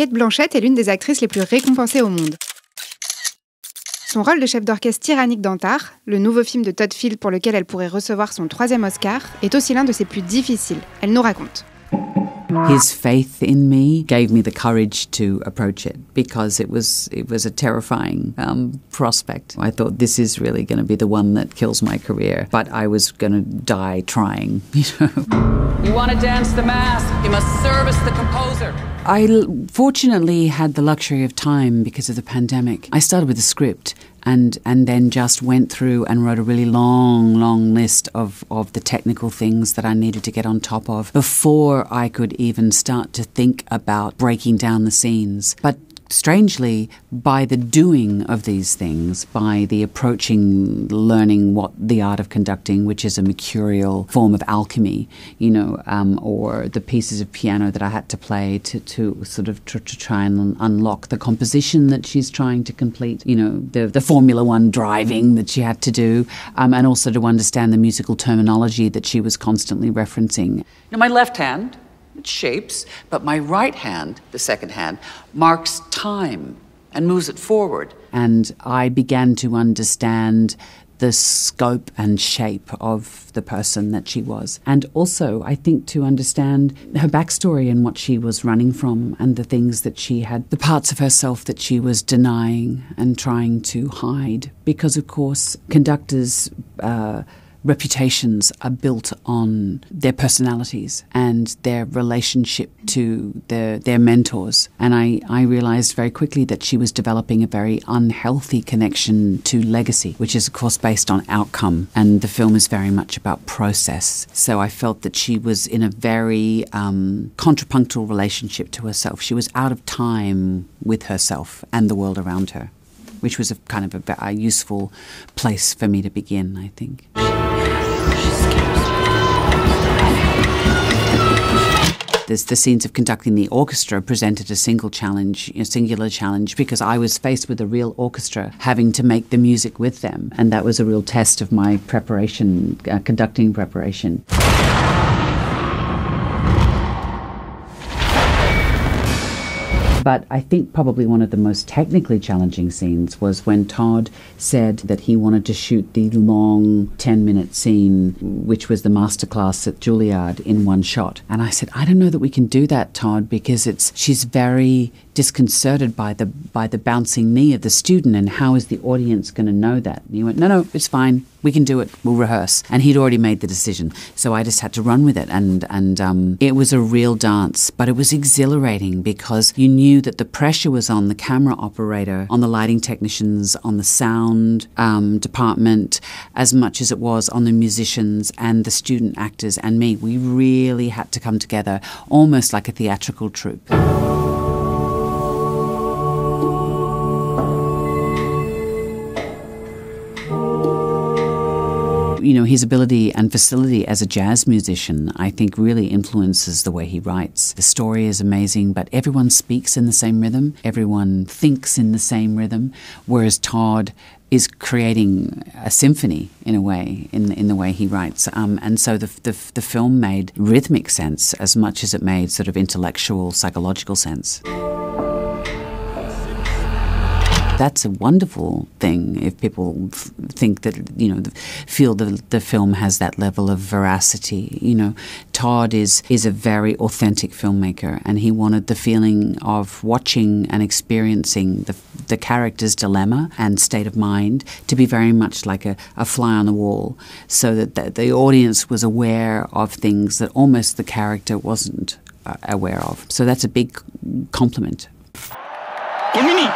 Cate Blanchett est l'une des actrices les plus récompensées au monde. Son rôle de chef d'orchestre tyrannique dans Tant, le nouveau film de Todd Field pour lequel elle pourrait recevoir son 3e Oscar, est aussi l'un de ses plus difficiles. Elle nous raconte. His faith in me gave me the courage to approach it because it was a terrifying prospect. I thought this is really going to be the one that kills my career, but I was going to die trying, you know. You want to dance the mask, you must service the composer. I fortunately had the luxury of time because of the pandemic. I started with a script and then just went through and wrote a really long list of the technical things that I needed to get on top of before I could even start to think about breaking down the scenes. But strangely, by the doing of these things, by the approaching, learning what the art of conducting, which is a mercurial form of alchemy, you know, or the pieces of piano that I had to play to sort of to try and unlock the composition that she's trying to complete, you know, the Formula One driving that she had to do, and also to understand the musical terminology that she was constantly referencing. Now, my left hand, it shapes, but my right hand, the second hand, marks time and moves it forward. And I began to understand the scope and shape of the person that she was. And also, I think, to understand her backstory and what she was running from and the things that she had, the parts of herself that she was denying and trying to hide. Because, of course, conductors' reputations are built on their personalities and their relationship to their mentors. And I realised very quickly that she was developing a very unhealthy connection to legacy, which is, of course, based on outcome. And the film is very much about process. So I felt that she was in a very contrapunctual relationship to herself. She was out of time with herself and the world around her, which was a kind of a useful place for me to begin, I think. The scenes of conducting the orchestra presented a singular challenge, because I was faced with a real orchestra having to make the music with them, and that was a real test of my preparation, conducting preparation. But I think probably one of the most technically challenging scenes was when Todd said that he wanted to shoot the long 10-minute scene, which was the masterclass at Juilliard, in one shot. And I said, I don't know that we can do that, Todd, because she's very disconcerted by the bouncing knee of the student, and how is the audience going to know that? And he went, no, it's fine. We can do it. We'll rehearse. And he'd already made the decision. So I just had to run with it. And it was a real dance, but it was exhilarating because you knew that the pressure was on the camera operator, on the lighting technicians, on the sound department, as much as it was on the musicians and the student actors and me. We really had to come together almost like a theatrical troupe. You know, his ability and facility as a jazz musician, I think, really influences the way he writes. The story is amazing, but everyone speaks in the same rhythm. Everyone thinks in the same rhythm, whereas Todd is creating a symphony in a way, in the way he writes. And so the film made rhythmic sense as much as it made sort of intellectual, psychological sense. That's a wonderful thing if people think that, you know, feel the film has that level of veracity. You know, Todd is a very authentic filmmaker, and he wanted the feeling of watching and experiencing the character's dilemma and state of mind to be very much like a fly on the wall, so that the audience was aware of things that almost the character wasn't aware of. So that's a big compliment. Konbini!